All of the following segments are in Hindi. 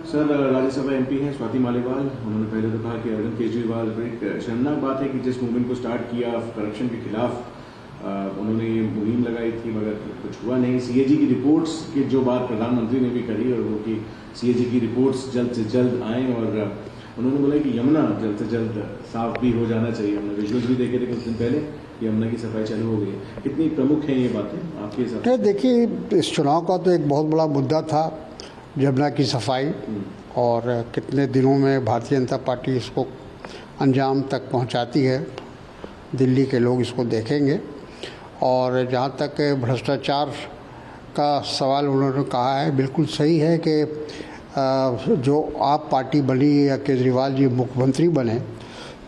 सर, राज्यसभा एमपी हैं स्वाति मालीवाल। उन्होंने पहले तो कहा कि अरविंद केजरीवाल एक शर्मनाक बात है कि जिस मूवमेंट को स्टार्ट किया करप्शन के खिलाफ उन्होंने ये मुहिम लगाई थी मगर कुछ हुआ नहीं। सीएजी की रिपोर्ट्स की जो बात प्रधानमंत्री ने भी करी और वो कि सीएजी की रिपोर्ट्स जल्द से जल्द आएँ और उन्होंने बोला कि यमुना जल्द से जल्द साफ भी हो जाना चाहिए। हमने विजुअल्स भी देखे थे कुछ दिन पहले, यमुना की सफाई चालू हो गई है। कितनी प्रमुख है ये बातें आपके हिसाब से? देखिए, इस चुनाव का तो एक बहुत बड़ा मुद्दा था यमुना की सफाई, और कितने दिनों में भारतीय जनता पार्टी इसको अंजाम तक पहुंचाती है, दिल्ली के लोग इसको देखेंगे। और जहां तक भ्रष्टाचार का सवाल उन्होंने कहा है, बिल्कुल सही है कि जो आप पार्टी बनी या केजरीवाल जी मुख्यमंत्री बने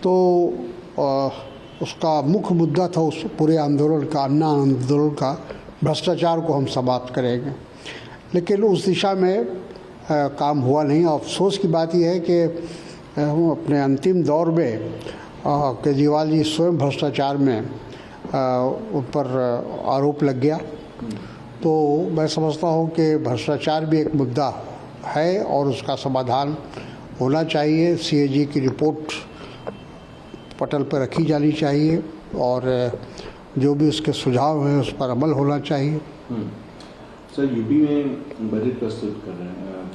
तो उसका मुख्य मुद्दा था उस पूरे आंदोलन का, अन्ना आंदोलन का, भ्रष्टाचार को हम समाप्त करेंगे। लेकिन उस दिशा में काम हुआ नहीं। अफसोस की बात यह है कि अपने अंतिम दौर में केजरीवाल जी स्वयं भ्रष्टाचार में उन पर आरोप लग गया। तो मैं समझता हूँ कि भ्रष्टाचार भी एक मुद्दा है और उसका समाधान होना चाहिए। सीएजी की रिपोर्ट पटल पर रखी जानी चाहिए और जो भी उसके सुझाव हैं उस पर अमल होना चाहिए। सर, यूपी में बजट प्रस्तुत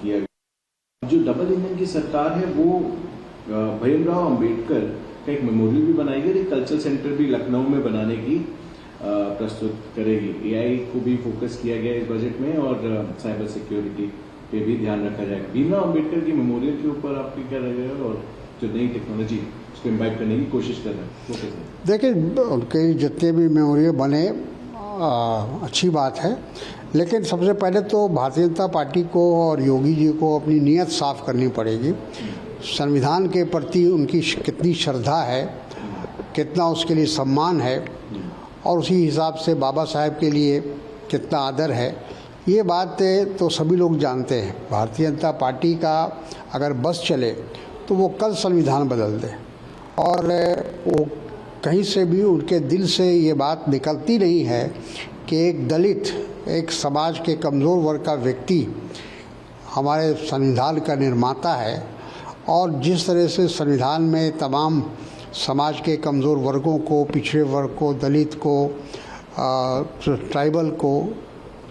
किया गया। जो डबल इंजन की सरकार है वो भीमराव अंबेडकर का एक मेमोरियल भी बनाएगी और एक कल्चरल सेंटर भी लखनऊ में बनाने की प्रस्तुत करेगी। एआई को भी फोकस किया गया इस बजट में और साइबर सिक्योरिटी पे भी ध्यान रखा जाएगा। भीमराव अंबेडकर की मेमोरियल के ऊपर आपकी क्या राय है और जो नई टेक्नोलॉजी उसको इम्बाइब करने की कोशिश कर रहे हैं? देखिए, उनके जितने भी मेमोरियल बने अच्छी बात है, लेकिन सबसे पहले तो भारतीय जनता पार्टी को और योगी जी को अपनी नीयत साफ करनी पड़ेगी। संविधान के प्रति उनकी कितनी श्रद्धा है, कितना उसके लिए सम्मान है और उसी हिसाब से बाबा साहेब के लिए कितना आदर है, ये बात तो सभी लोग जानते हैं। भारतीय जनता पार्टी का अगर बस चले तो वो कल संविधान बदल दे और वो कहीं से भी उनके दिल से ये बात निकलती नहीं है कि एक दलित, एक समाज के कमज़ोर वर्ग का व्यक्ति हमारे संविधान का निर्माता है। और जिस तरह से संविधान में तमाम समाज के कमज़ोर वर्गों को, पिछड़े वर्ग को, दलित को, ट्राइबल को,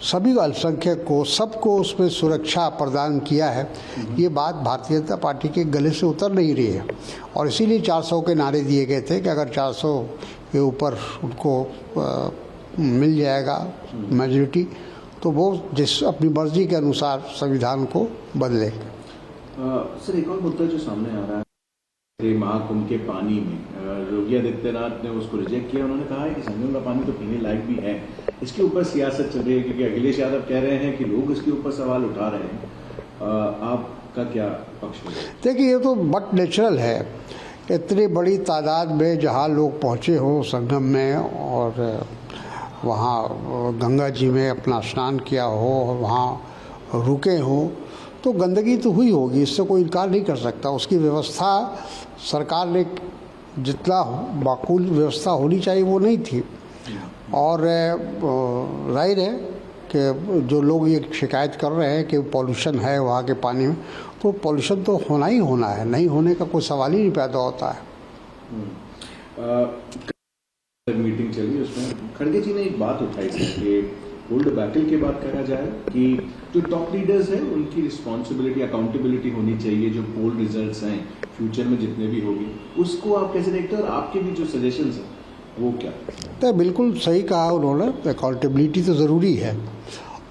सभी अल्पसंख्यक को, सबको उसमें सुरक्षा प्रदान किया है, ये बात भारतीय जनता पार्टी के गले से उतर नहीं रही है। और इसीलिए 400 के नारे दिए गए थे कि अगर 400 के ऊपर उनको मिल जाएगा मेजॉरिटी तो वो जिस अपनी मर्जी के अनुसार संविधान को बदले। सर, एक और मुद्दा जो सामने आ रहा है महाकुंभ के पानी में, योगी आदित्यनाथ ने उसको रिजेक्ट किया। उन्होंने कहा है कि संगम का पानी तो पीने लायक भी है। इसके ऊपर सियासत चल रही है क्योंकि अखिलेश यादव कह रहे हैं कि लोग इसके ऊपर सवाल उठा रहे हैं। आपका क्या पक्ष है? देखिए, ये तो बट नेचुरल है। इतनी बड़ी तादाद में जहाँ लोग पहुँचे हो संगम में और वहाँ गंगा जी में अपना स्नान किया हो और वहाँ रुके हो तो गंदगी तो हुई होगी, इससे कोई इनकार नहीं कर सकता। उसकी व्यवस्था सरकार ने जितना माकूल व्यवस्था होनी चाहिए वो नहीं थी। और जाहिर है कि जो लोग ये शिकायत कर रहे हैं कि पॉल्यूशन है वहाँ के पानी में, तो पॉल्यूशन तो होना ही होना है, नहीं होने का कोई सवाल ही नहीं पैदा होता है। मीटिंग चली, उसमें खड़गे जी ने एक बात उठाई थी कि गोल्ड बैटल के बाद कहा जाए कि जो टॉप लीडर्स हैं उनकी रिस्पॉन्सिबिलिटी, अकाउंटेबिलिटी होनी चाहिए। जो पोल रिजल्ट्स हैं फ्यूचर में जितने भी होगी, उसको आप कैसे देखते हैं और आपके भी जो सजेशंस हैं वो क्या? तो बिल्कुल सही कहा उन्होंने, अकाउंटेबिलिटी तो ज़रूरी है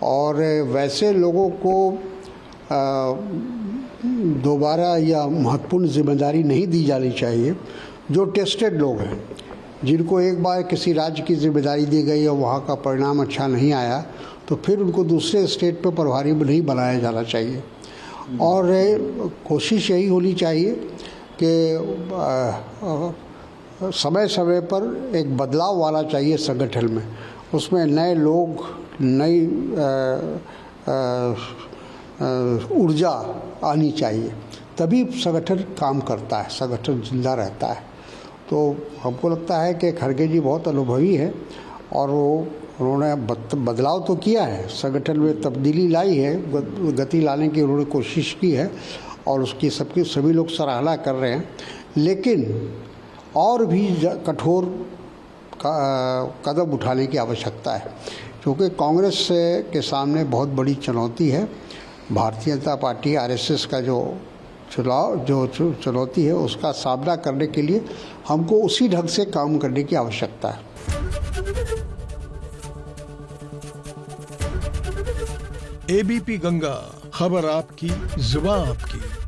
और वैसे लोगों को दोबारा या महत्वपूर्ण जिम्मेदारी नहीं दी जानी चाहिए जो टेस्टेड लोग हैं, जिनको एक बार किसी राज्य की जिम्मेदारी दी गई और वहाँ का परिणाम अच्छा नहीं आया तो फिर उनको दूसरे स्टेट पे प्रभारी नहीं बनाया जाना चाहिए। और कोशिश यही होनी चाहिए कि समय समय पर एक बदलाव आना चाहिए संगठन में, उसमें नए लोग, नई ऊर्जा आनी चाहिए, तभी संगठन काम करता है, संगठन जिंदा रहता है। तो हमको लगता है कि खड़गे जी बहुत अनुभवी हैं और वो उन्होंने बदलाव तो किया है, संगठन में तब्दीली लाई है, गति लाने की उन्होंने कोशिश की है और उसकी सभी लोग सराहना कर रहे हैं, लेकिन और भी कठोर कदम उठाने की आवश्यकता है, क्योंकि कांग्रेस के सामने बहुत बड़ी चुनौती है। भारतीय जनता पार्टी आरएसएस का जो चुनौती है, उसका सामना करने के लिए हमको उसी ढंग से काम करने की आवश्यकता है। एबीपी गंगा, खबर आपकी, जुबान आपकी।